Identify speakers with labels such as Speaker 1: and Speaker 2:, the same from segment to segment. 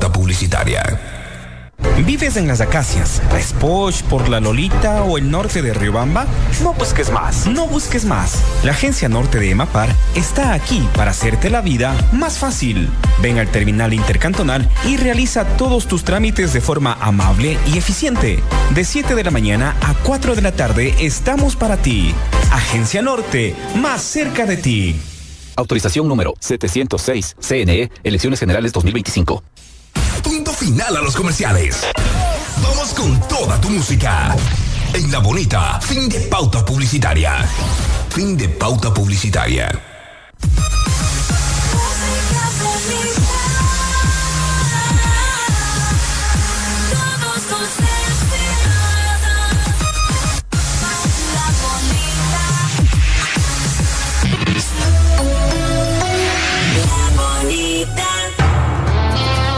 Speaker 1: pauta publicitaria.
Speaker 2: ¿Vives en Las Acacias, La Espoch, por La Lolita o el norte de Riobamba? No busques más. No busques más. La Agencia Norte de EMAPAR está aquí para hacerte la vida más fácil. Ven al terminal intercantonal y realiza todos tus trámites de forma amable y eficiente. De 7 de la mañana a 4 de la tarde estamos para ti. Agencia Norte, más cerca de ti.
Speaker 3: Autorización número 706, CNE, Elecciones Generales 2025.
Speaker 1: Punto final a los comerciales. Vamos con toda tu música. En La Bonita, fin de pauta publicitaria. Fin de pauta publicitaria.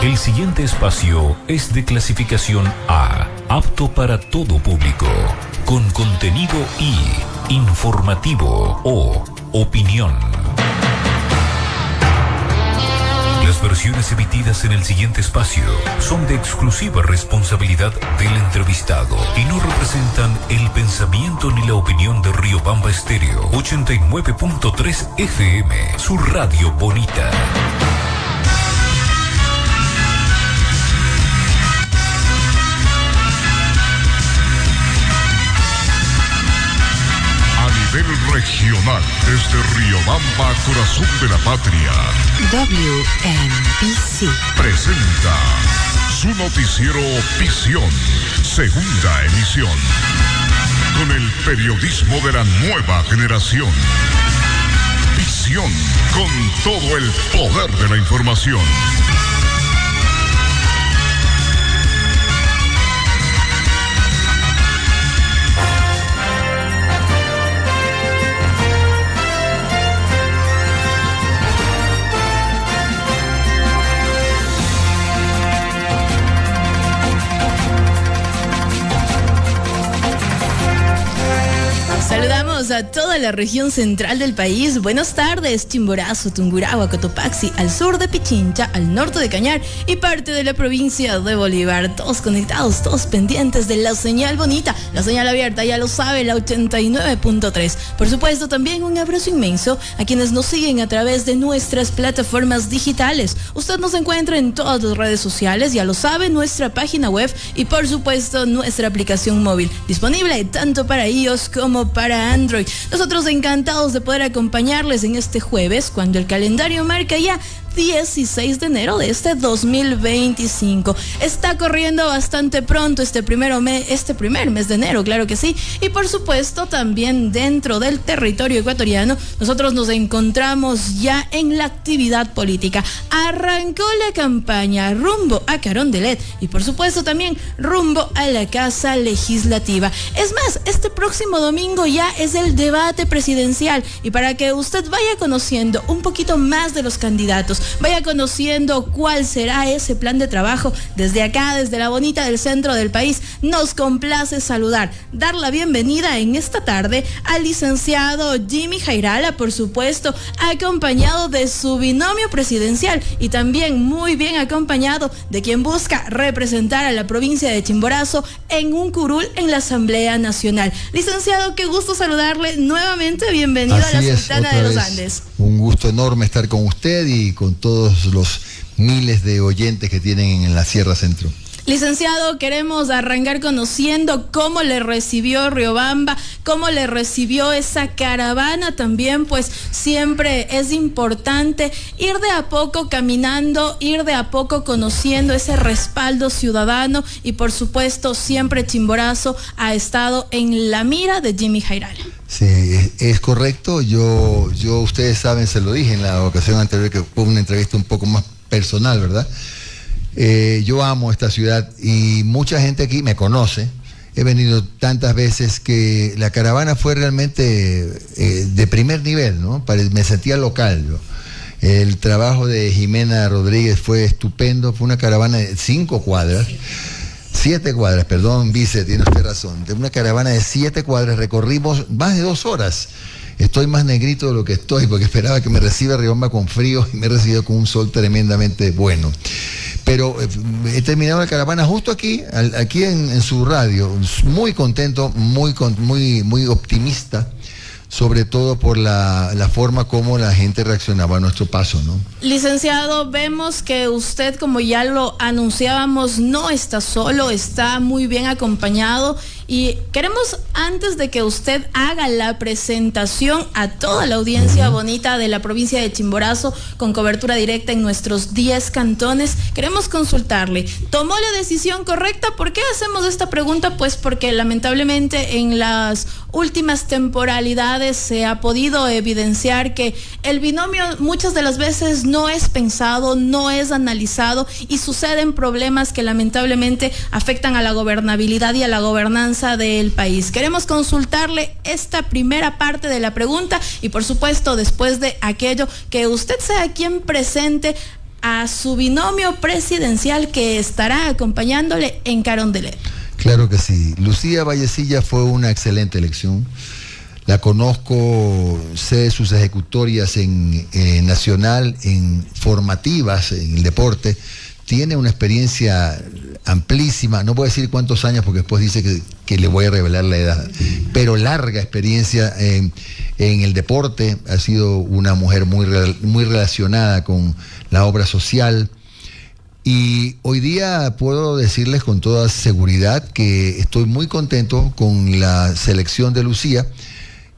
Speaker 4: El siguiente espacio es de clasificación A, apto para todo público, con contenido I, informativo o opinión. Las versiones emitidas en el siguiente espacio son de exclusiva responsabilidad del entrevistado y no representan el pensamiento ni la opinión de Riobamba Estéreo 89.3 FM, su radio bonita.
Speaker 5: Regional desde Riobamba, corazón de la patria.
Speaker 6: WMBC
Speaker 5: presenta su noticiero Visión, segunda emisión, con el periodismo de la nueva generación. Visión, con todo el poder de la información.
Speaker 7: Saludamos a toda la región central del país. Buenas tardes, Chimborazo, Tungurahua, Cotopaxi, al sur de Pichincha, al norte de Cañar y parte de la provincia de Bolívar. Todos conectados, todos pendientes de la señal bonita, la señal abierta, ya lo sabe, la 89.3. Por supuesto, también un abrazo inmenso a quienes nos siguen a través de nuestras plataformas digitales. Usted nos encuentra en todas las redes sociales, ya lo sabe, nuestra página web y por supuesto nuestra aplicación móvil, disponible tanto para iOS como para Android. Nosotros encantados de poder acompañarles en este jueves, cuando el calendario marca ya 16 de enero de este 2025. Está corriendo bastante pronto este primer mes de enero, claro que sí. Y por supuesto también dentro del territorio ecuatoriano nosotros nos encontramos ya en la actividad política. Arrancó la campaña rumbo a Carondelet y por supuesto también rumbo a la Casa Legislativa. Es más, este próximo domingo ya es el debate presidencial y para que usted vaya conociendo un poquito más de los candidatos, vaya conociendo cuál será ese plan de trabajo, desde acá, desde la bonita del centro del país, nos complace dar la bienvenida en esta tarde al licenciado Jimmy Jairala, por supuesto, acompañado de su binomio presidencial y también muy bien acompañado de quien busca representar a la provincia de Chimborazo en un curul en la Asamblea Nacional. Licenciado, qué gusto saludarle nuevamente, bienvenido a la Sultana de los Andes.
Speaker 8: Un gusto enorme estar con usted y con todos los miles de oyentes que tienen en la Sierra Centro.
Speaker 7: Licenciado, queremos arrancar conociendo cómo le recibió Riobamba, cómo le recibió esa caravana también, pues siempre es importante ir de a poco caminando, ir de a poco conociendo ese respaldo ciudadano y por supuesto siempre Chimborazo ha estado en la mira de Jimmy Jairala.
Speaker 8: Sí, es correcto. Yo ustedes saben, se lo dije en la ocasión anterior que fue una entrevista un poco más personal, ¿verdad? Yo amo esta ciudad y mucha gente aquí me conoce. He venido tantas veces que la caravana fue realmente de primer nivel, ¿no? Me sentía local yo. El trabajo de Jimena Rodríguez fue estupendo. Fue una caravana de 7 cuadras, perdón, vice, tiene usted razón. De una caravana de 7 cuadras recorrimos más de 2 horas. Estoy más negrito de lo que estoy porque esperaba que me reciba Riobamba con frío y me he recibido con un sol tremendamente bueno. Pero he terminado la caravana justo aquí en su radio, muy contento, muy optimista, sobre todo por la forma como la gente reaccionaba a nuestro paso, ¿no?
Speaker 7: Licenciado, vemos que usted, como ya lo anunciábamos, no está solo, está muy bien acompañado y queremos, antes de que usted haga la presentación a toda la audiencia bonita de la provincia de Chimborazo, con cobertura directa en nuestros 10 cantones, queremos consultarle, ¿tomó la decisión correcta? ¿Por qué hacemos esta pregunta? Pues porque lamentablemente en las últimas temporalidades se ha podido evidenciar que el binomio muchas de las veces no es pensado, no es analizado y suceden problemas que lamentablemente afectan a la gobernabilidad y a la gobernanza del país. Queremos consultarle esta primera parte de la pregunta y por supuesto después de aquello que usted sea quien presente a su binomio presidencial que estará acompañándole en Carondelet.
Speaker 8: Claro que sí. Lucía Vallecilla fue una excelente elección. La conozco, sé sus ejecutorias en nacional, en formativas, en el deporte. Tiene una experiencia amplísima, no puedo decir cuántos años porque después dice que le voy a revelar la edad, pero larga experiencia en el deporte. Ha sido una mujer muy relacionada con la obra social. Y hoy día puedo decirles con toda seguridad que estoy muy contento con la selección de Lucía,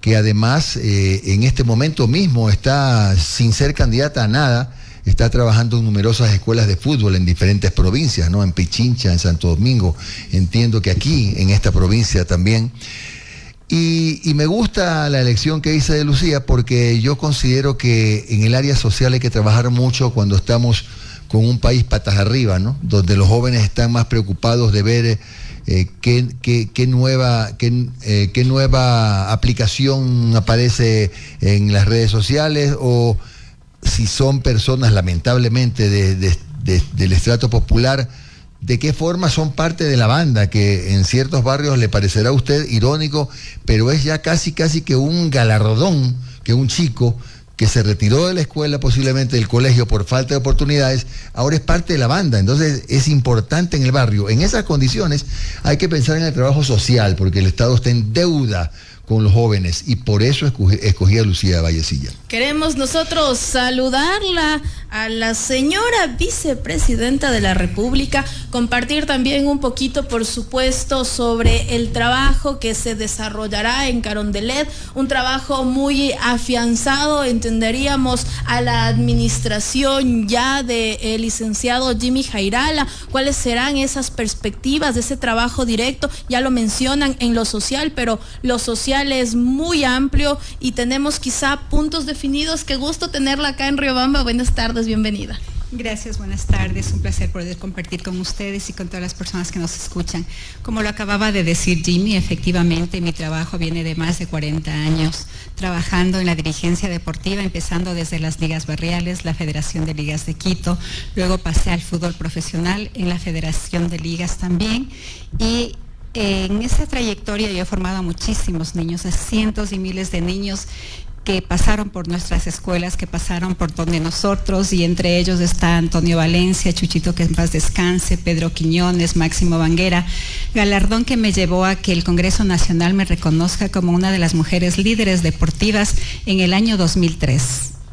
Speaker 8: que además en este momento mismo está sin ser candidata a nada, está trabajando en numerosas escuelas de fútbol en diferentes provincias, ¿no? En Pichincha, en Santo Domingo, entiendo que aquí, en esta provincia también. Y me gusta la elección que hice de Lucía porque yo considero que en el área social hay que trabajar mucho cuando estamos con un país patas arriba, ¿no? Donde los jóvenes están más preocupados de ver qué nueva aplicación aparece en las redes sociales, o si son personas lamentablemente del estrato popular, de qué forma son parte de la banda, que en ciertos barrios le parecerá a usted irónico, pero es ya casi que un galardón que un chico que se retiró de la escuela, posiblemente del colegio por falta de oportunidades, ahora es parte de la banda. Entonces es importante en el barrio. En esas condiciones hay que pensar en el trabajo social, porque el Estado está en deuda con los jóvenes y por eso escogí a Lucía Vallecilla.
Speaker 7: Queremos nosotros saludarla a la señora vicepresidenta de la República, compartir también un poquito, por supuesto, sobre el trabajo que se desarrollará en Carondelet, un trabajo muy afianzado, entenderíamos, a la administración ya del licenciado Jimmy Jairala. ¿Cuáles serán esas perspectivas de ese trabajo directo? Ya lo mencionan en lo social, pero lo social es muy amplio y tenemos quizá puntos definidos. Qué gusto tenerla acá en Riobamba. Buenas tardes, bienvenida.
Speaker 6: Gracias, buenas tardes. Un placer poder compartir con ustedes y con todas las personas que nos escuchan. Como lo acababa de decir Jimmy, efectivamente mi trabajo viene de más de 40 años trabajando en la dirigencia deportiva, empezando desde las ligas barriales, la Federación de Ligas de Quito, luego pasé al fútbol profesional en la Federación de Ligas también, y en esa trayectoria yo he formado a muchísimos niños, a cientos y miles de niños que pasaron por nuestras escuelas, que pasaron por donde nosotros, y entre ellos está Antonio Valencia, Chuchito que en paz descanse, Pedro Quiñones, Máximo Banguera, galardón que me llevó a que el Congreso Nacional me reconozca como una de las mujeres líderes deportivas en el año 2003.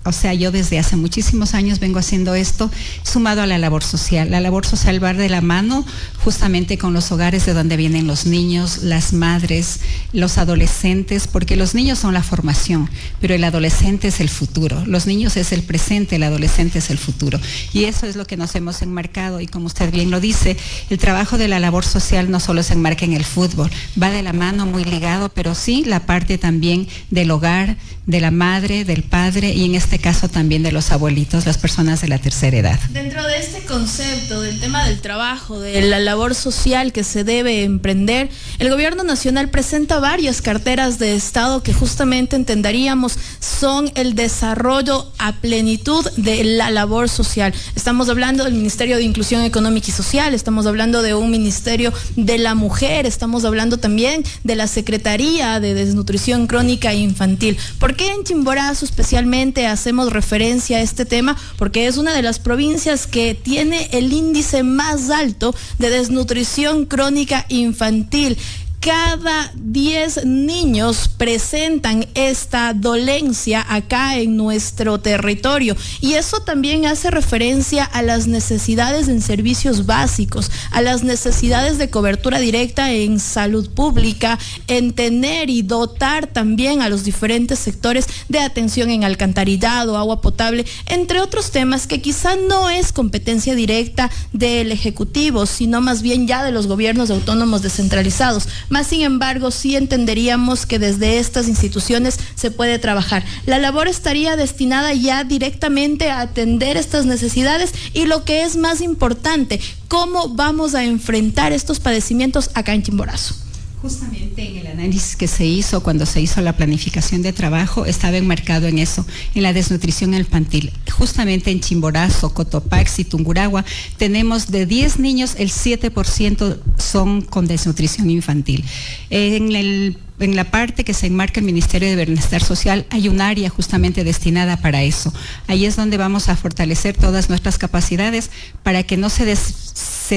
Speaker 6: O sea, yo desde hace muchísimos años vengo haciendo esto, sumado a la labor social. La labor social va de la mano justamente con los hogares de donde vienen los niños, las madres, los adolescentes, porque los niños son la formación, pero el adolescente es el futuro. Los niños es el presente, el adolescente es el futuro. Y eso es lo que nos hemos enmarcado, y como usted bien lo dice, el trabajo de la labor social no solo se enmarca en el fútbol, va de la mano, muy ligado, pero sí la parte también del hogar, de la madre, del padre, y en este caso también de los abuelitos, las personas de la tercera edad.
Speaker 7: Dentro de este concepto del tema del trabajo, de la labor social que se debe emprender, el gobierno nacional presenta varias carteras de Estado que justamente entenderíamos son el desarrollo a plenitud de la labor social. Estamos hablando del Ministerio de Inclusión Económica y Social, estamos hablando de un Ministerio de la Mujer, estamos hablando también de la Secretaría de Desnutrición Crónica e Infantil. ¿Por qué en Chimborazo especialmente hacer hacemos referencia a este tema porque es una de las provincias que tiene el índice más alto de desnutrición crónica infantil. Cada 10 niños presentan esta dolencia acá en nuestro territorio, y eso también hace referencia a las necesidades en servicios básicos, a las necesidades de cobertura directa en salud pública, en tener y dotar también a los diferentes sectores de atención en alcantarillado, agua potable, entre otros temas que quizá no es competencia directa del Ejecutivo, sino más bien ya de los gobiernos autónomos descentralizados. Más sin embargo, sí entenderíamos que desde estas instituciones se puede trabajar. La labor estaría destinada ya directamente a atender estas necesidades y, lo que es más importante, cómo vamos a enfrentar estos padecimientos acá en Chimborazo.
Speaker 6: Justamente en el análisis que se hizo cuando se hizo la planificación de trabajo estaba enmarcado en eso, en la desnutrición infantil. Justamente en Chimborazo, Cotopaxi, Tungurahua, tenemos de 10 niños, el 7% son con desnutrición infantil. En la parte que se enmarca el Ministerio de Bienestar Social hay un área justamente destinada para eso. Ahí es donde vamos a fortalecer todas nuestras capacidades para que no se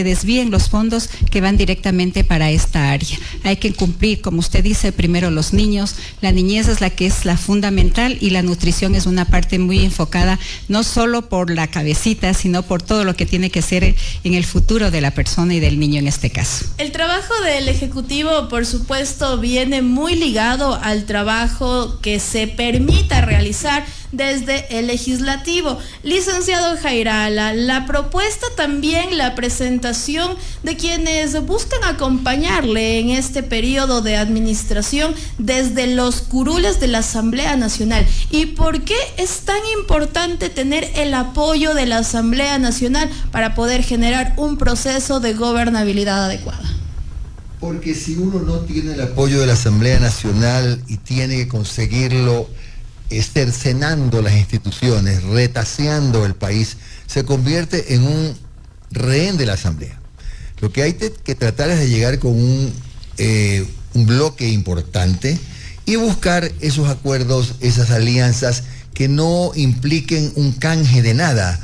Speaker 6: desvíen los fondos que van directamente para esta área. Hay que cumplir, como usted dice, primero los niños. La niñez es la que es la fundamental, y la nutrición es una parte muy enfocada, no solo por la cabecita, sino por todo lo que tiene que ser en el futuro de la persona y del niño en este caso.
Speaker 7: El trabajo del Ejecutivo, por supuesto, viene muy ligado al trabajo que se permita realizar desde el Legislativo. Licenciado Jairala, la propuesta también, la presentación de quienes buscan acompañarle en este periodo de administración desde los curules de la Asamblea Nacional. ¿Y por qué es tan importante tener el apoyo de la Asamblea Nacional para poder generar un proceso de gobernabilidad adecuada?
Speaker 8: Porque si uno no tiene el apoyo de la Asamblea Nacional y tiene que conseguirlo cercenando las instituciones, retaseando el país, se convierte en un rehén de la Asamblea. Lo que hay que tratar es de llegar con un bloque importante y buscar esos acuerdos, esas alianzas que no impliquen un canje de nada.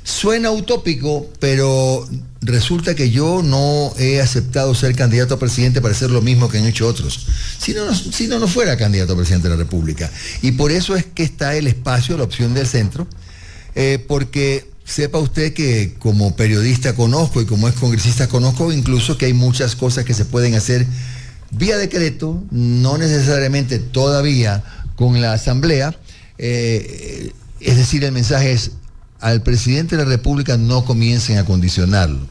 Speaker 8: Suena utópico, pero resulta que yo no he aceptado ser candidato a presidente para hacer lo mismo que han hecho otros. Si no fuera candidato a presidente de la República. Y por eso es que está el espacio, la opción del centro, porque sepa usted que como periodista conozco y como ex congresista conozco incluso que hay muchas cosas que se pueden hacer vía decreto, no necesariamente todavía con la Asamblea. Es decir, el mensaje es: al presidente de la República no comiencen a condicionarlo.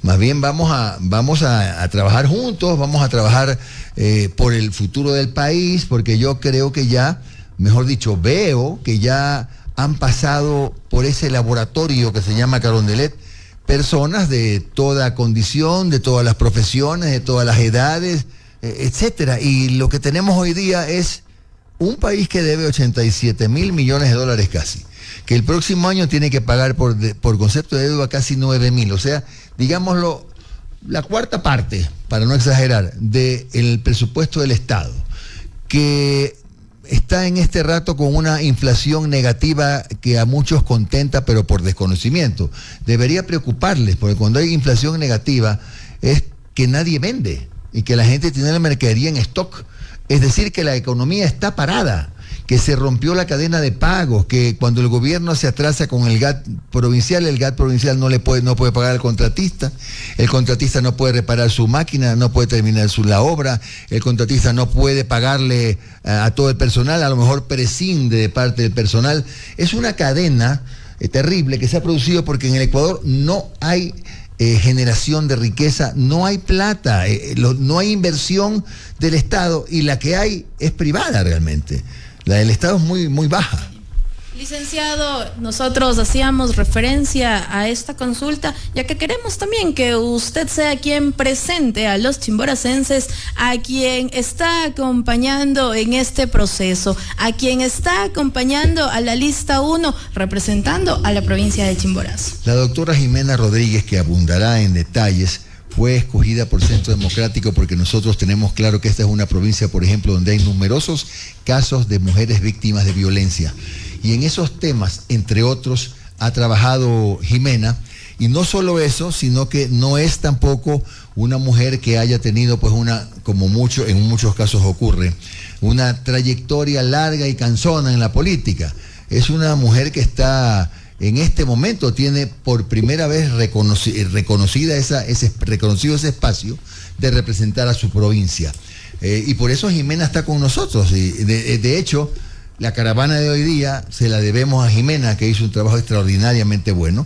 Speaker 8: Más bien vamos a trabajar juntos, vamos a trabajar por el futuro del país, porque yo creo que ya, mejor dicho, veo que ya han pasado por ese laboratorio que se llama Carondelet personas de toda condición, de todas las profesiones, de todas las edades, etcétera. Y lo que tenemos hoy día es un país que debe 87.000 millones de dólares casi, que el próximo año tiene que pagar por concepto de deuda casi 9.000, o sea, digámoslo, la cuarta parte, para no exagerar, del presupuesto del Estado, que está en este rato con una inflación negativa que a muchos contenta, pero por desconocimiento. Debería preocuparles, porque cuando hay inflación negativa es que nadie vende y que la gente tiene la mercadería en stock. Es decir, que la economía está parada, que se rompió la cadena de pagos, que cuando el gobierno se atrasa con el GAT provincial no puede pagar al contratista, el contratista no puede reparar su máquina, no puede terminar la obra, el contratista no puede pagarle a todo el personal, a lo mejor prescinde de parte del personal. Es una cadena terrible que se ha producido porque en el Ecuador no hay generación de riqueza, no hay plata, no hay inversión del Estado, y la que hay es privada realmente. La del Estado es muy, muy baja.
Speaker 7: Licenciado, nosotros hacíamos referencia a esta consulta, ya que queremos también que usted sea quien presente a los chimboracenses, a quien está acompañando en este proceso, a quien está acompañando a la lista 1, representando a la provincia de Chimborazo.
Speaker 8: La doctora Jimena Rodríguez, que abundará en detalles, fue escogida por Centro Democrático porque nosotros tenemos claro que esta es una provincia, por ejemplo, donde hay numerosos casos de mujeres víctimas de violencia. Y en esos temas, entre otros, ha trabajado Jimena. Y no solo eso, sino que no es tampoco una mujer que haya tenido, pues, como en muchos casos ocurre, una trayectoria larga y cansona en la política. Es una mujer que está, en este momento, tiene por primera vez reconocido ese espacio de representar a su provincia. Y por eso Jimena está con nosotros. Y de hecho, la caravana de hoy día se la debemos a Jimena, que hizo un trabajo extraordinariamente bueno.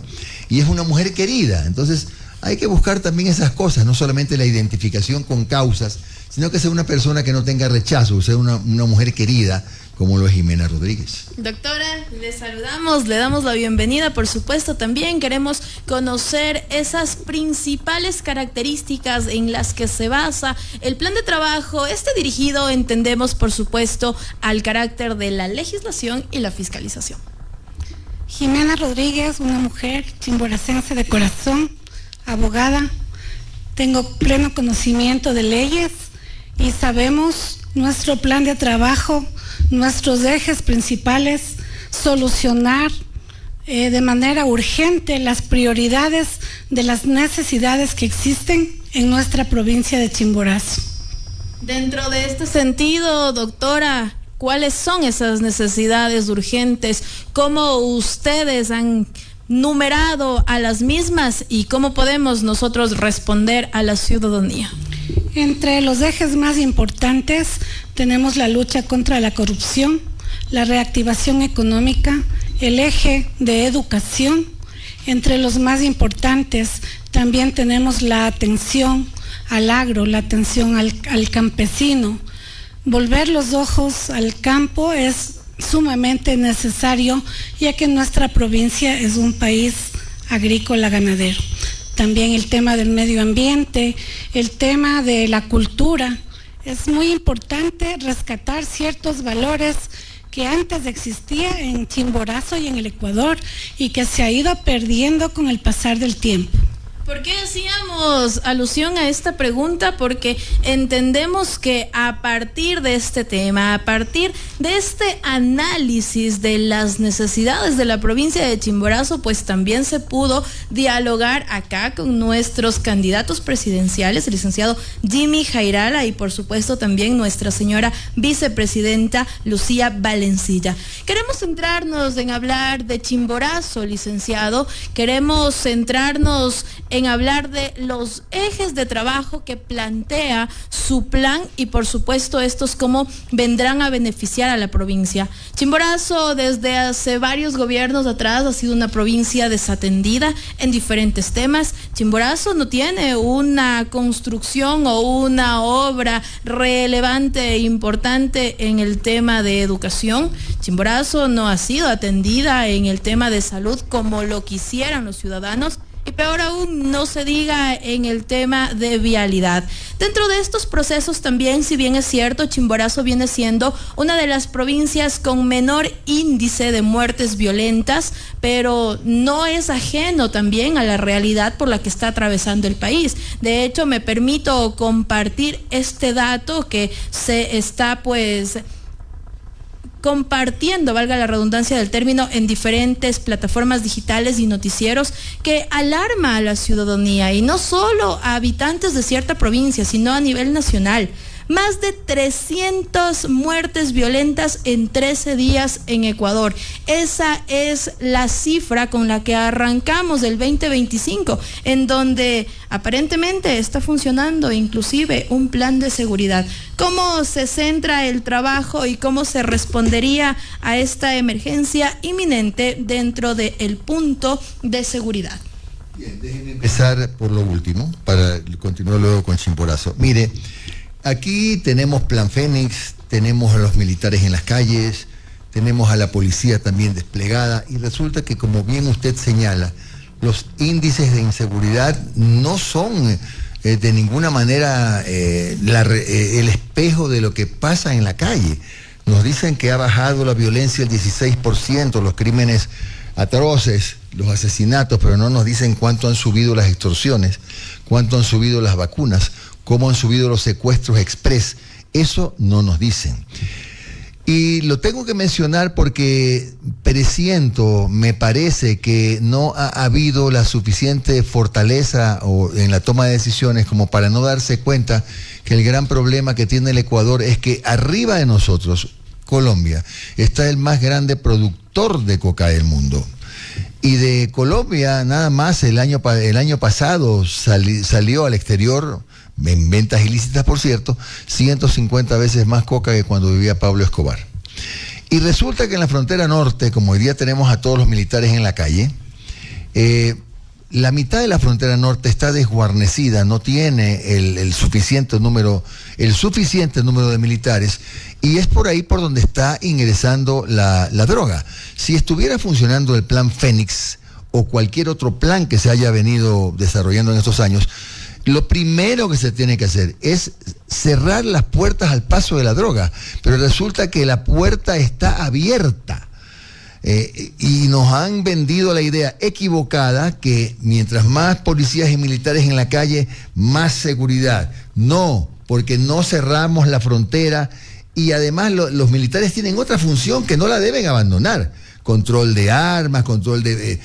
Speaker 8: Y es una mujer querida. Entonces, hay que buscar también esas cosas, no solamente la identificación con causas, sino que sea una persona que no tenga rechazo, sea una mujer querida, como lo es Jimena Rodríguez.
Speaker 7: Doctora, le saludamos, le damos la bienvenida, por supuesto. También queremos conocer esas principales características en las que se basa el plan de trabajo, dirigido, entendemos, por supuesto, al carácter de la legislación y la fiscalización.
Speaker 9: Jimena Rodríguez, una mujer chimboracense de corazón, abogada, tengo pleno conocimiento de leyes y sabemos nuestro plan de trabajo, nuestros ejes principales, solucionar de manera urgente las prioridades de las necesidades que existen en nuestra provincia de Chimborazo.
Speaker 7: Dentro de este sentido, doctora, ¿cuáles son esas necesidades urgentes? ¿Cómo ustedes han numerado a las mismas y cómo podemos nosotros responder a la ciudadanía?
Speaker 9: Entre los ejes más importantes tenemos la lucha contra la corrupción, la reactivación económica, el eje de educación. Entre los más importantes también tenemos la atención al agro, la atención al campesino. Volver los ojos al campo es sumamente necesario, ya que nuestra provincia es un país agrícola ganadero. También el tema del medio ambiente, el tema de la cultura. Es muy importante rescatar ciertos valores que antes existía en Chimborazo y en el Ecuador y que se ha ido perdiendo con el pasar del tiempo.
Speaker 7: ¿Por qué hacíamos alusión a esta pregunta? Porque entendemos que a partir de este tema, a partir de este análisis de las necesidades de la provincia de Chimborazo, pues también se pudo dialogar acá con nuestros candidatos presidenciales, el licenciado Jimmy Jairala y por supuesto también nuestra señora vicepresidenta Lucía Valencilla. Queremos centrarnos en hablar de Chimborazo, licenciado, queremos centrarnos en hablar de los ejes de trabajo que plantea su plan y por supuesto estos cómo vendrán a beneficiar a la provincia. Chimborazo desde hace varios gobiernos atrás ha sido una provincia desatendida en diferentes temas. Chimborazo no tiene una construcción o una obra relevante e importante en el tema de educación. Chimborazo no ha sido atendida en el tema de salud como lo quisieran los ciudadanos. Y peor aún, no se diga en el tema de vialidad. Dentro de estos procesos también, si bien es cierto, Chimborazo viene siendo una de las provincias con menor índice de muertes violentas, pero no es ajeno también a la realidad por la que está atravesando el país. De hecho, me permito compartir este dato que se está compartiendo, valga la redundancia del término, en diferentes plataformas digitales y noticieros que alarma a la ciudadanía y no solo a habitantes de cierta provincia, sino a nivel nacional. Más de 300 muertes violentas en 13 días en Ecuador. Esa es la cifra con la que arrancamos el 2025, en donde aparentemente está funcionando inclusive un plan de seguridad. ¿Cómo se centra el trabajo y cómo se respondería a esta emergencia inminente dentro del punto de seguridad?
Speaker 8: Bien, déjenme empezar por lo último, para continuar luego con Chimborazo. Mire, aquí tenemos Plan Fénix, tenemos a los militares en las calles, tenemos a la policía también desplegada y resulta que, como bien usted señala, los índices de inseguridad no son de ninguna manera el espejo de lo que pasa en la calle. Nos dicen que ha bajado la violencia el 16%, los crímenes atroces, los asesinatos, pero no nos dicen cuánto han subido las extorsiones, cuánto han subido las vacunas, cómo han subido los secuestros express. Eso no nos dicen. Y lo tengo que mencionar porque presiento, me parece que no ha habido la suficiente fortaleza en la toma de decisiones como para no darse cuenta que el gran problema que tiene el Ecuador es que arriba de nosotros, Colombia, está el más grande productor de coca del mundo. Y de Colombia, nada más el año pasado salió al exterior, en ventas ilícitas por cierto, 150 veces más coca que cuando vivía Pablo Escobar. Y resulta que en la frontera norte, como hoy día tenemos a todos los militares en la calle, la mitad de la frontera norte está desguarnecida, no tiene el suficiente número de militares, y es por ahí por donde está ingresando la droga. Si estuviera funcionando el plan Fénix o cualquier otro plan que se haya venido desarrollando en estos años, lo primero que se tiene que hacer es cerrar las puertas al paso de la droga, pero resulta que la puerta está abierta. Y nos han vendido la idea equivocada que mientras más policías y militares en la calle, más seguridad. No, porque no cerramos la frontera y además los militares tienen otra función que no la deben abandonar. Control de armas, control de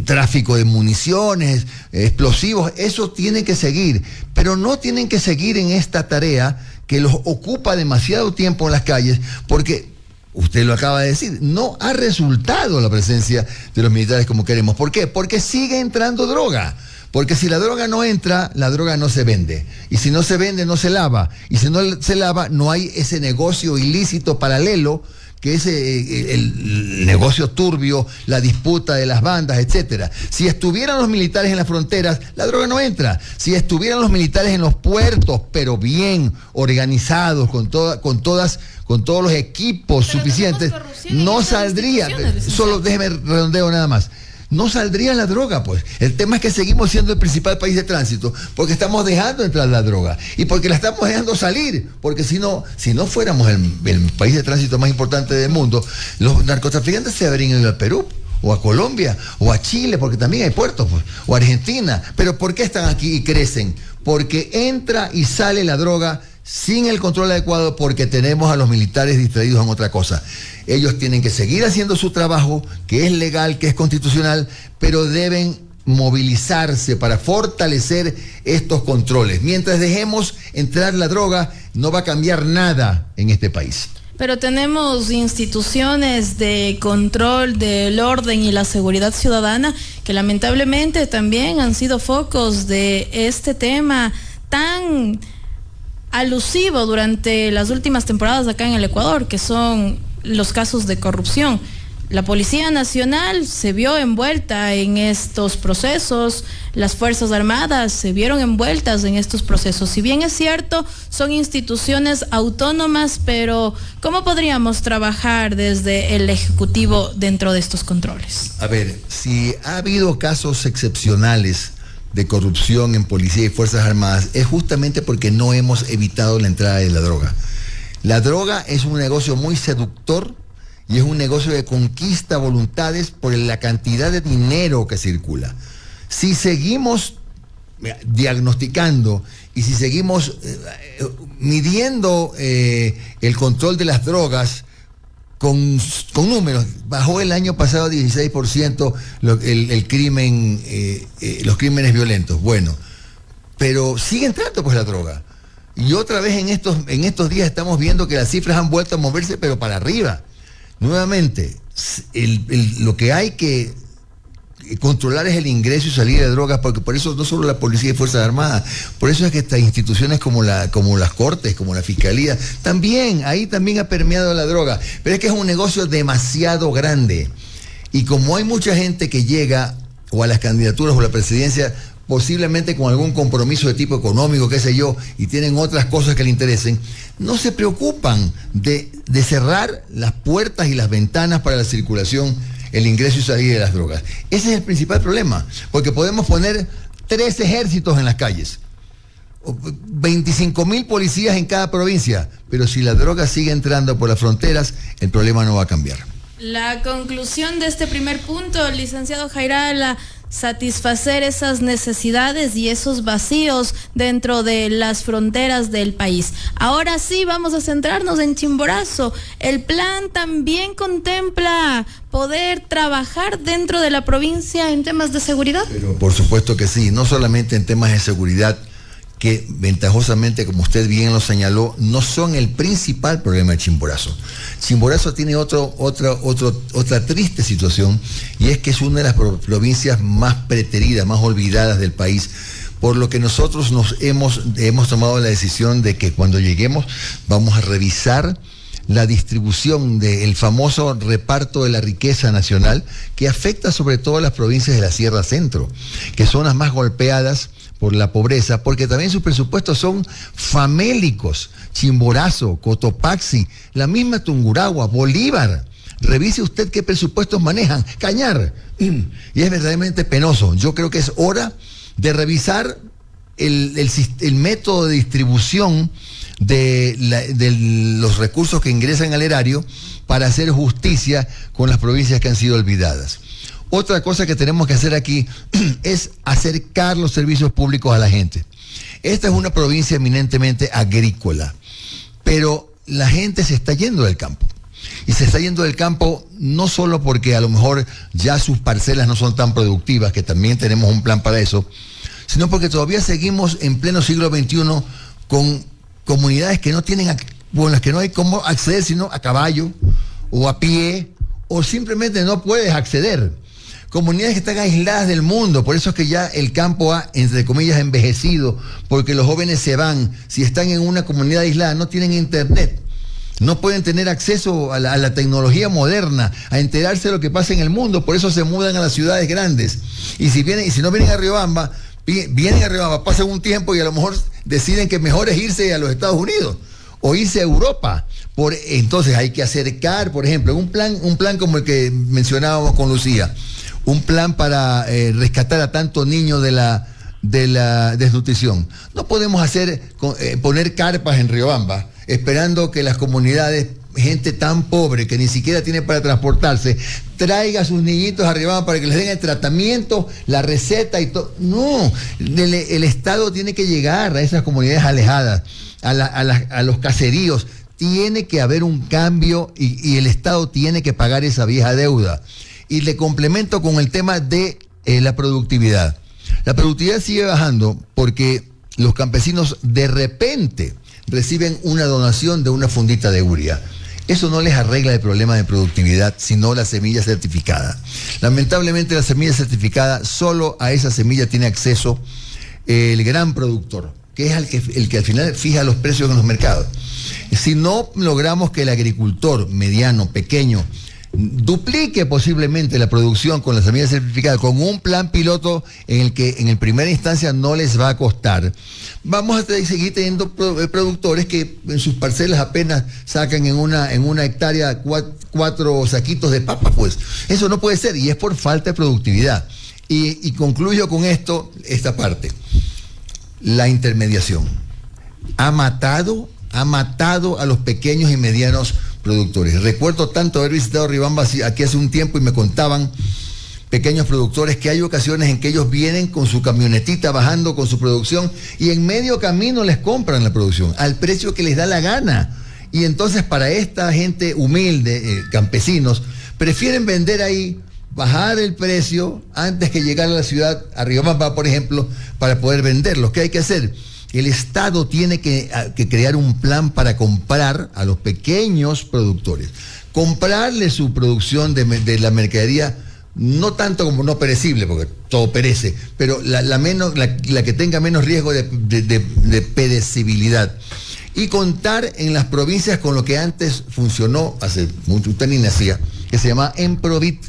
Speaker 8: tráfico de municiones, explosivos, eso tiene que seguir, pero no tienen que seguir en esta tarea que los ocupa demasiado tiempo en las calles, porque usted lo acaba de decir, no ha resultado la presencia de los militares como queremos. ¿Por qué? Porque sigue entrando droga. Porque si la droga no entra, la droga no se vende. Y si no se vende, no se lava. Y si no se lava, no hay ese negocio ilícito paralelo, que es el negocio turbio, la disputa de las bandas, etcétera. Si estuvieran los militares en las fronteras, la droga no entra. Si estuvieran los militares en los puertos, pero bien organizados, con todos los equipos suficientes, no saldría. Solo déjeme redondeo nada más. No saldría la droga, pues. El tema es que seguimos siendo el principal país de tránsito porque estamos dejando entrar la droga y porque la estamos dejando salir, porque si no fuéramos el país de tránsito más importante del mundo, los narcotraficantes se habrían ido al Perú o a Colombia o a Chile, porque también hay puertos, pues, o a Argentina. Pero ¿por qué están aquí y crecen? Porque entra y sale la droga sin el control adecuado, porque tenemos a los militares distraídos en otra cosa. Ellos tienen que seguir haciendo su trabajo, que es legal, que es constitucional, pero deben movilizarse para fortalecer estos controles. Mientras dejemos entrar la droga, no va a cambiar nada en este país.
Speaker 7: Pero tenemos instituciones de control del orden y la seguridad ciudadana que lamentablemente también han sido focos de este tema tan alusivo durante las últimas temporadas acá en el Ecuador, que son los casos de corrupción. La Policía Nacional se vio envuelta en estos procesos, las Fuerzas Armadas se vieron envueltas en estos procesos. Si bien es cierto, son instituciones autónomas, pero ¿cómo podríamos trabajar desde el Ejecutivo dentro de estos controles?
Speaker 8: A ver, si ha habido casos excepcionales de corrupción en policía y Fuerzas Armadas, es justamente porque no hemos evitado la entrada de la droga. La droga es un negocio muy seductor y es un negocio que conquista voluntades por la cantidad de dinero que circula. Si seguimos diagnosticando y si seguimos midiendo el control de las drogas con números, bajó el año pasado 16% el crimen, los crímenes violentos. Bueno, pero sigue entrando pues la droga. Y otra vez en estos días estamos viendo que las cifras han vuelto a moverse, pero para arriba. Nuevamente, lo que hay que controlar es el ingreso y salida de drogas, porque por eso no solo la policía y Fuerzas Armadas, por eso es que estas instituciones como las Cortes, como la Fiscalía, ahí también ha permeado la droga. Pero es que es un negocio demasiado grande. Y como hay mucha gente que llega o a las candidaturas o a la presidencia, posiblemente con algún compromiso de tipo económico, qué sé yo, y tienen otras cosas que le interesen, no se preocupan de cerrar las puertas y las ventanas para la circulación, el ingreso y salida de las drogas. Ese es el principal problema, porque podemos poner 3 ejércitos en las calles, 25,000 policías en cada provincia, pero si la droga sigue entrando por las fronteras, el problema no va a cambiar.
Speaker 7: La conclusión de este primer punto, licenciado Jairala, satisfacer esas necesidades y esos vacíos dentro de las fronteras del país. Ahora sí, vamos a centrarnos en Chimborazo. El plan también contempla poder trabajar dentro de la provincia en temas de seguridad.
Speaker 8: Pero por supuesto que sí, no solamente en temas de seguridad, que ventajosamente, como usted bien lo señaló, no son el principal problema de Chimborazo. Chimborazo tiene otra triste situación, y es que es una de las provincias más preteridas, más olvidadas del país, por lo que nosotros hemos tomado la decisión de que cuando lleguemos vamos a revisar la distribución del famoso reparto de la riqueza nacional, que afecta sobre todo a las provincias de la Sierra Centro, que son las más golpeadas por la pobreza, porque también sus presupuestos son famélicos. Chimborazo, Cotopaxi, la misma Tungurahua, Bolívar. Revise usted qué presupuestos manejan. Cañar. Y es verdaderamente penoso. Yo creo que es hora de revisar el método de distribución de los recursos que ingresan al erario para hacer justicia con las provincias que han sido olvidadas. Otra cosa que tenemos que hacer aquí es acercar los servicios públicos a la gente. Esta es una provincia eminentemente agrícola, pero la gente se está yendo del campo. Y se está yendo del campo no solo porque a lo mejor ya sus parcelas no son tan productivas, que también tenemos un plan para eso, sino porque todavía seguimos en pleno siglo XXI con comunidades que no tienen, bueno, las que no hay cómo acceder sino a caballo o a pie, o simplemente no puedes acceder. Comunidades que están aisladas del mundo, por eso es que ya el campo ha, entre comillas, envejecido, porque los jóvenes se van. Si están en una comunidad aislada, no tienen internet, no pueden tener acceso a la tecnología moderna, a enterarse de lo que pasa en el mundo, por eso se mudan a las ciudades grandes. Y si no vienen a Riobamba, pasan un tiempo y a lo mejor deciden que mejor es irse a los Estados Unidos o irse a Europa. Entonces hay que acercar, por ejemplo, un plan como el que mencionábamos con Lucía, un plan para rescatar a tantos niños de la desnutrición. No podemos poner carpas en Riobamba esperando que las comunidades, gente tan pobre que ni siquiera tiene para transportarse, traiga a sus niñitos a Riobamba para que les den el tratamiento, la receta y todo. No, el Estado tiene que llegar a esas comunidades alejadas, a los caseríos. Tiene que haber un cambio y el Estado tiene que pagar esa vieja deuda. Y le complemento con el tema de la productividad. La productividad sigue bajando porque los campesinos de repente reciben una donación de una fundita de urea. Eso no les arregla el problema de productividad, sino la semilla certificada. Lamentablemente la semilla certificada, solo a esa semilla tiene acceso el gran productor, que es el que al final fija los precios en los mercados. Si no logramos que el agricultor mediano, pequeño, duplique posiblemente la producción con la semilla certificada, con un plan piloto en el que en primera instancia no les va a costar, vamos a seguir teniendo productores que en sus parcelas apenas sacan en una hectárea 4 saquitos de papa. Pues eso no puede ser, y es por falta de productividad. Y concluyo con esta parte. La intermediación ha matado a los pequeños y medianos productores. Recuerdo tanto haber visitado Riobamba aquí hace un tiempo y me contaban pequeños productores que hay ocasiones en que ellos vienen con su camionetita bajando con su producción y en medio camino les compran la producción al precio que les da la gana. Y entonces para esta gente humilde, campesinos, prefieren vender ahí, bajar el precio antes que llegar a la ciudad, a Riobamba, por ejemplo, para poder venderlos. ¿Qué hay que hacer? El Estado tiene que crear un plan para comprar a los pequeños productores, comprarle su producción de la mercadería, no tanto como no perecible, porque todo perece, pero la que tenga menos riesgo de perecibilidad. Y contar en las provincias con lo que antes funcionó, hace mucho usted ni nacía, que se llama Emprovit,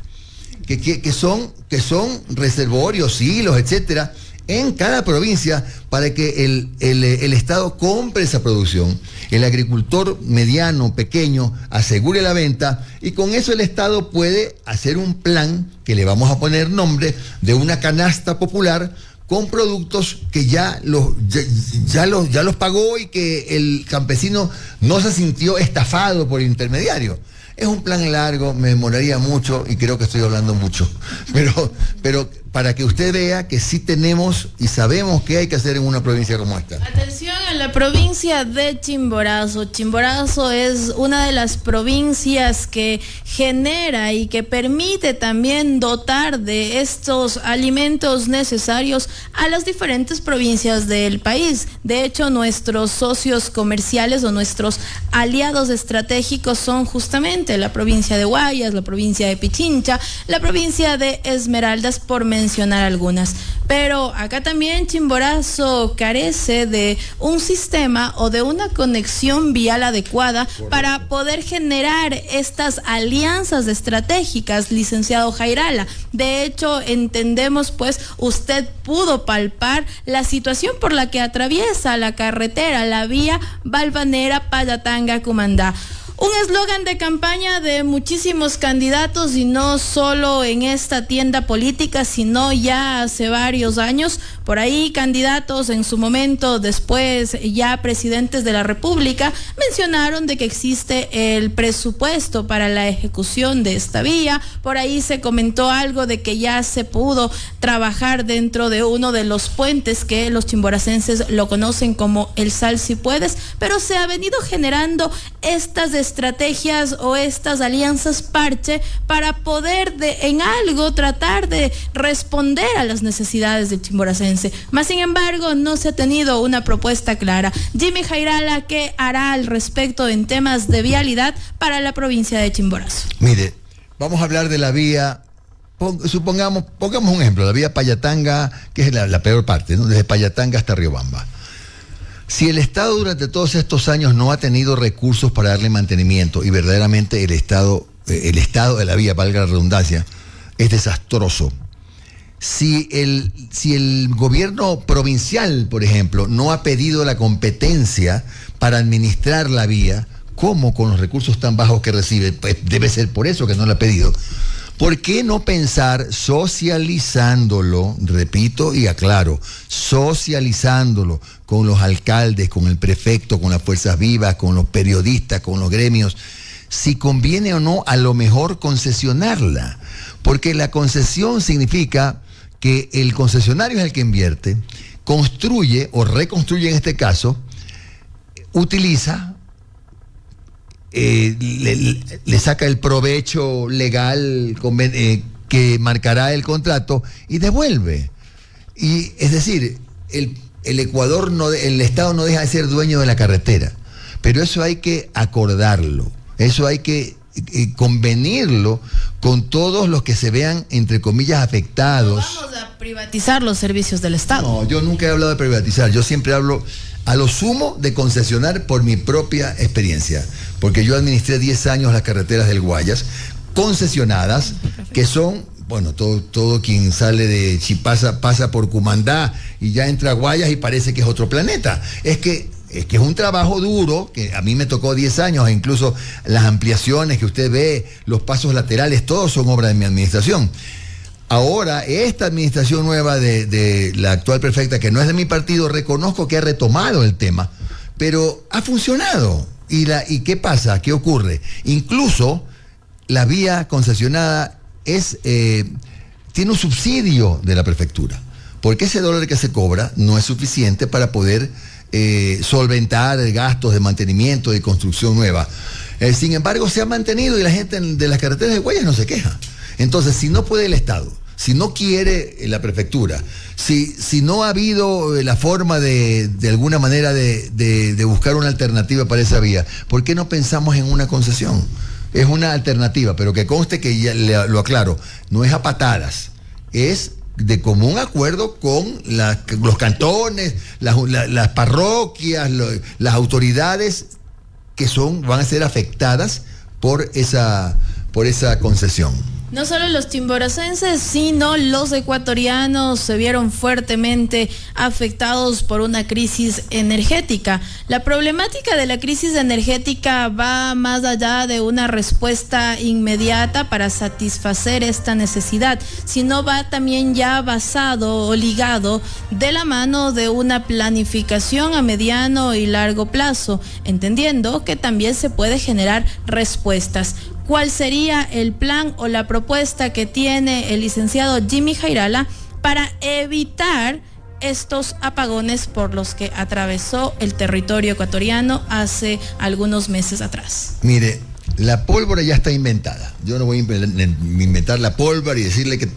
Speaker 8: que son reservorios, hilos, etcétera, en cada provincia, para que el Estado compre esa producción, el agricultor mediano, pequeño, asegure la venta, y con eso el Estado puede hacer un plan que le vamos a poner nombre de una canasta popular con productos que ya los pagó y que el campesino no se sintió estafado por el intermediario. Es un plan largo, me demoraría mucho y creo que estoy hablando mucho, pero para que usted vea que sí tenemos y sabemos qué hay que hacer en una provincia como esta.
Speaker 7: Atención a la provincia de Chimborazo. Chimborazo es una de las provincias que genera y que permite también dotar de estos alimentos necesarios a las diferentes provincias del país. De hecho, nuestros socios comerciales o nuestros aliados estratégicos son justamente la provincia de Guayas, la provincia de Pichincha, la provincia de Esmeraldas, por mencionar algunas. Pero acá también Chimborazo carece de un sistema o de una conexión vial adecuada para poder generar estas alianzas estratégicas, licenciado Jairala. De hecho, entendemos, pues, usted pudo palpar la situación por la que atraviesa la carretera, la vía Valvanera-Payatanga-Cumandá. Un eslogan de campaña de muchísimos candidatos, y no solo en esta tienda política, sino ya hace varios años. Por ahí candidatos en su momento, después ya presidentes de la República, mencionaron de que existe el presupuesto para la ejecución de esta vía. Por ahí se comentó algo de que ya se pudo trabajar dentro de uno de los puentes que los chimboracenses lo conocen como el Sal Si Puedes, pero se ha venido generando estas estrategias o estas alianzas parche para poder en algo tratar de responder a las necesidades del chimboracense. Más sin embargo, no se ha tenido una propuesta clara. Jimmy Jairala, ¿qué hará al respecto en temas de vialidad para la provincia de Chimborazo?
Speaker 8: Mire, vamos a hablar de la vía, pongamos un ejemplo, la vía Payatanga, que es la peor parte, ¿no? Desde Payatanga hasta Riobamba. Si el Estado durante todos estos años no ha tenido recursos para darle mantenimiento, y verdaderamente el estado de la vía, valga la redundancia, es desastroso. Si el gobierno provincial, por ejemplo, no ha pedido la competencia para administrar la vía, ¿cómo con los recursos tan bajos que recibe? Pues debe ser por eso que no la ha pedido. ¿Por qué no pensar socializándolo, repito y aclaro, socializándolo con los alcaldes, con el prefecto, con las fuerzas vivas, con los periodistas, con los gremios, si conviene o no a lo mejor concesionarla? Porque la concesión significa que el concesionario es el que invierte, construye o reconstruye en este caso, utiliza, le saca el provecho legal que marcará el contrato y devuelve. Y es decir, el Ecuador, el Estado no deja de ser dueño de la carretera, pero eso hay que acordarlo, eso hay que convenirlo con todos los que se vean, entre comillas, afectados.
Speaker 7: No vamos a privatizar los servicios del Estado.
Speaker 8: No, yo nunca he hablado de privatizar, yo siempre hablo a lo sumo de concesionar por mi propia experiencia, porque yo administré 10 años las carreteras del Guayas, concesionadas, que son, bueno, todo quien sale de Chipasa pasa por Cumandá y ya entra a Guayas y parece que es otro planeta. Es que es un trabajo duro, que a mí me tocó 10 años, e incluso las ampliaciones que usted ve, los pasos laterales, todos son obra de mi administración. Ahora, esta administración nueva de la actual prefecta, que no es de mi partido, reconozco que ha retomado el tema, pero ha funcionado. ¿Y qué pasa? ¿Qué ocurre? Incluso la vía concesionada tiene un subsidio de la prefectura, porque ese dólar que se cobra no es suficiente para poder solventar gastos de mantenimiento y construcción nueva. Sin embargo, se ha mantenido y la gente de las carreteras de Guayas no se queja. Entonces, si no puede el Estado, si no quiere la prefectura, si no ha habido la forma de alguna manera de buscar una alternativa para esa vía, ¿por qué no pensamos en una concesión? Es una alternativa, pero que conste que ya lo aclaro, no es a patadas, es de común acuerdo con los cantones, las parroquias, las autoridades que van a ser afectadas por esa concesión.
Speaker 7: No solo los chimboracenses, sino los ecuatorianos se vieron fuertemente afectados por una crisis energética. La problemática de la crisis energética va más allá de una respuesta inmediata para satisfacer esta necesidad, sino va también ya basado o ligado de la mano de una planificación a mediano y largo plazo, entendiendo que también se puede generar respuestas. ¿cuál sería el plan o la propuesta que tiene el licenciado Jimmy Jairala para evitar estos apagones por los que atravesó el territorio ecuatoriano hace algunos meses atrás?
Speaker 8: Mire, la pólvora ya está inventada. Yo no voy a inventar la pólvora y decirle que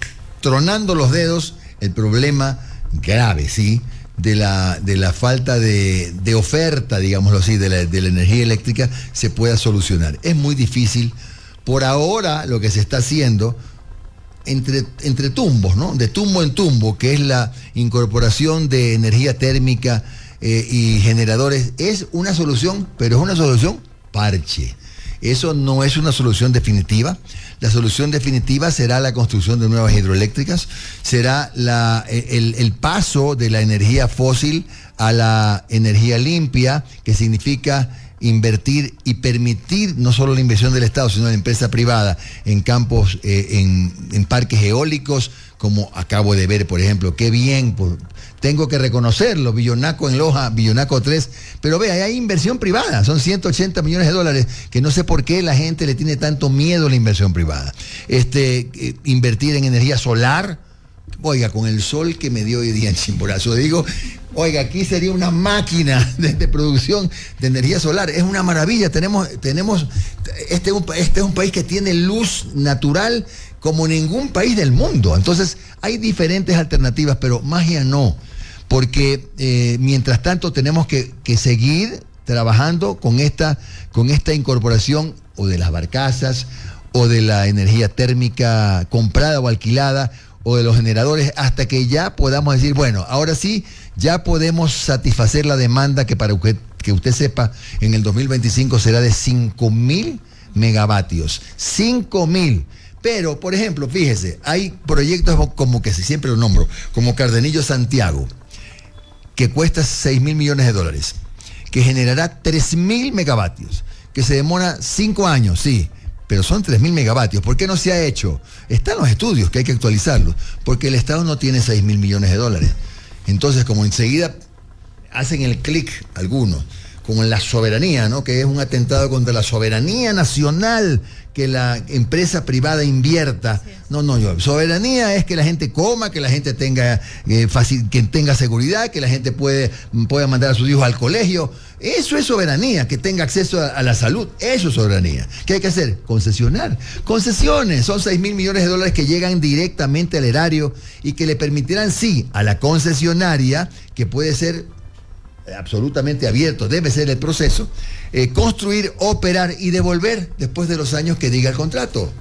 Speaker 8: tronando los dedos, el problema grave, ¿sí?, de la falta de oferta, digámoslo así, de la energía eléctrica se pueda solucionar. Es muy difícil. Por ahora lo que se está haciendo entre tumbos, ¿no?, de tumbo en tumbo, que es la incorporación de energía térmica y generadores, es una solución, pero es una solución parche. Eso no es una solución definitiva. La solución definitiva será la construcción de nuevas hidroeléctricas, será el paso de la energía fósil a la energía limpia, que significa invertir y permitir no solo la inversión del Estado, sino de la empresa privada en campos, en parques eólicos, como acabo de ver, por ejemplo. Qué bien, tengo que reconocerlo, Villonaco en Loja, Villonaco 3, pero vea, hay inversión privada, son 180 millones de dólares, que no sé por qué la gente le tiene tanto miedo a la inversión privada. Invertir en energía solar, oiga, con el sol que me dio hoy día en Chimborazo, digo, oiga, aquí sería una máquina de producción de energía solar, es una maravilla. Este es un país que tiene luz natural como ningún país del mundo. Entonces hay diferentes alternativas, pero magia no, porque mientras tanto tenemos que seguir trabajando con esta incorporación o de las barcazas o de la energía térmica comprada o alquilada o de los generadores, hasta que ya podamos decir, bueno, ahora sí, ya podemos satisfacer la demanda que, para que usted sepa, en el 2025 será de 5.000 megavatios. 5.000. Pero, por ejemplo, fíjese, hay proyectos como que siempre lo nombro, como Cardenillo Santiago, que cuesta 6.000 millones de dólares, que generará 3.000 megavatios, que se demora 5 años, sí, pero son 3.000 megavatios. ¿Por qué no se ha hecho? Están los estudios, que hay que actualizarlos, porque el Estado no tiene 6.000 millones de dólares. Entonces, como enseguida hacen el clic algunos, como en la soberanía, ¿no?, que es un atentado contra la soberanía nacional, que la empresa privada invierta. Soberanía es que la gente coma, que la gente tenga que tenga seguridad, que la gente pueda mandar a sus hijos al colegio. Eso es soberanía, que tenga acceso a la salud. Eso es soberanía. ¿Qué hay que hacer? Concesionar. Concesiones, son 6.000 millones de dólares que llegan directamente al erario y que le permitirán, sí, a la concesionaria, que puede ser absolutamente abierto, debe ser el proceso, construir, operar y devolver después de los años que diga el contrato.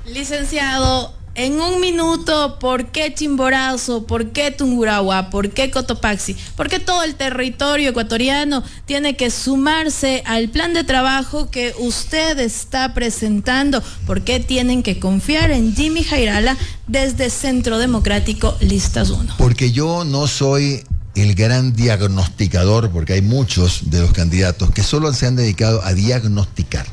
Speaker 7: Licenciado, en un minuto, ¿por qué Chimborazo? ¿Por qué Tungurahua? ¿Por qué Cotopaxi? ¿Por qué todo el territorio ecuatoriano tiene que sumarse al plan de trabajo que usted está presentando? ¿Por qué tienen que confiar en Jimmy Jairala desde Centro Democrático Listas 1?
Speaker 8: Porque yo no soy el gran diagnosticador, porque hay muchos de los candidatos que solo se han dedicado a diagnosticar.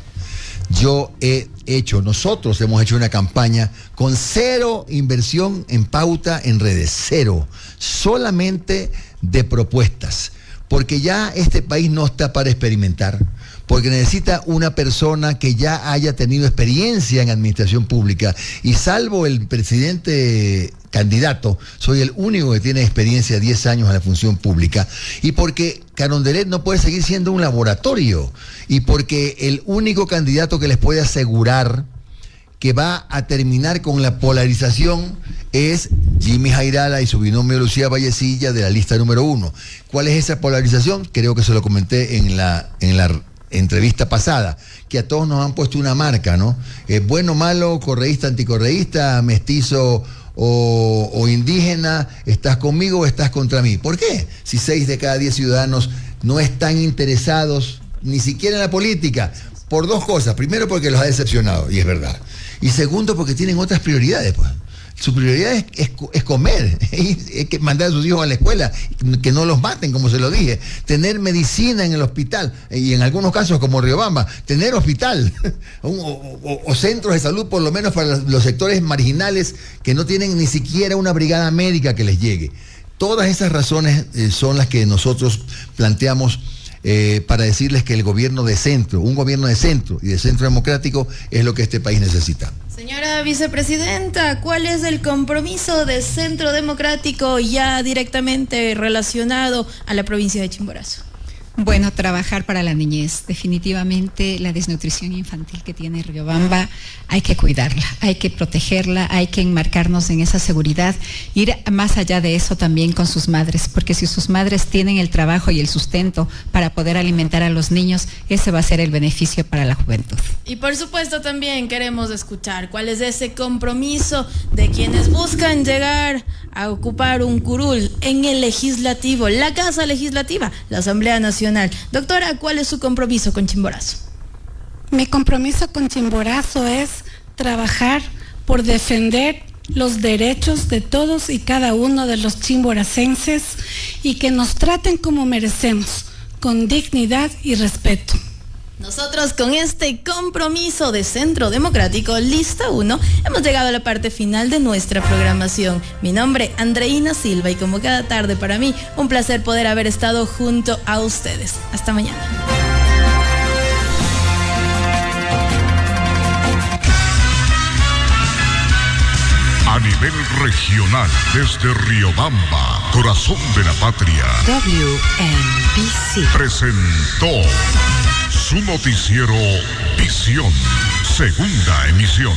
Speaker 8: Nosotros hemos hecho una campaña con 0 inversión en pauta en redes, 0, solamente de propuestas, porque ya este país no está para experimentar, porque necesita una persona que ya haya tenido experiencia en administración pública, y salvo el presidente candidato, soy el único que tiene experiencia de 10 años en la función pública, y porque Carondelet no puede seguir siendo un laboratorio, y porque el único candidato que les puede asegurar que va a terminar con la polarización es Jimmy Jairala y su binomio Lucía Vallecilla de la lista número 1. ¿Cuál es esa polarización? Creo que se lo comenté en la entrevista pasada, que a todos nos han puesto una marca, ¿no? Bueno, malo, correísta, anticorreísta, mestizo o indígena, ¿estás conmigo o estás contra mí? ¿Por qué? Si 6 de cada 10 ciudadanos no están interesados ni siquiera en la política, por 2 cosas. Primero, porque los ha decepcionado, y es verdad. Y segundo, porque tienen otras prioridades, pues. Su prioridad es comer, es que mandar a sus hijos a la escuela, que no los maten, como se lo dije, tener medicina en el hospital, y en algunos casos, como Riobamba, tener hospital o centros de salud, por lo menos para los sectores marginales que no tienen ni siquiera una brigada médica que les llegue. Todas esas razones son las que nosotros planteamos para decirles que el gobierno de centro, un gobierno de centro y de centro democrático es lo que este país necesita.
Speaker 7: Señora vicepresidenta, ¿cuál es el compromiso de Centro Democrático ya directamente relacionado a la provincia de Chimborazo?
Speaker 6: Bueno, trabajar para la niñez. Definitivamente la desnutrición infantil que tiene Riobamba hay que cuidarla, hay que protegerla, hay que enmarcarnos en esa seguridad, ir más allá de eso también con sus madres, porque si sus madres tienen el trabajo y el sustento para poder alimentar a los niños, ese va a ser el beneficio para la juventud.
Speaker 7: Y por supuesto también queremos escuchar cuál es ese compromiso de quienes buscan llegar a ocupar un curul en el legislativo, la Casa Legislativa, la Asamblea Nacional. Doctora, ¿cuál es su compromiso con Chimborazo?
Speaker 9: Mi compromiso con Chimborazo es trabajar por defender los derechos de todos y cada uno de los chimboracenses y que nos traten como merecemos, con dignidad y respeto.
Speaker 7: Nosotros con este compromiso de Centro Democrático, lista 1, hemos llegado a la parte final de nuestra programación. Mi nombre, Andreina Silva, y como cada tarde para mí, un placer poder haber estado junto a ustedes. Hasta mañana.
Speaker 5: A nivel regional, desde Riobamba, corazón de la patria,
Speaker 10: WMBC
Speaker 5: presentó su noticiero Visión, segunda emisión.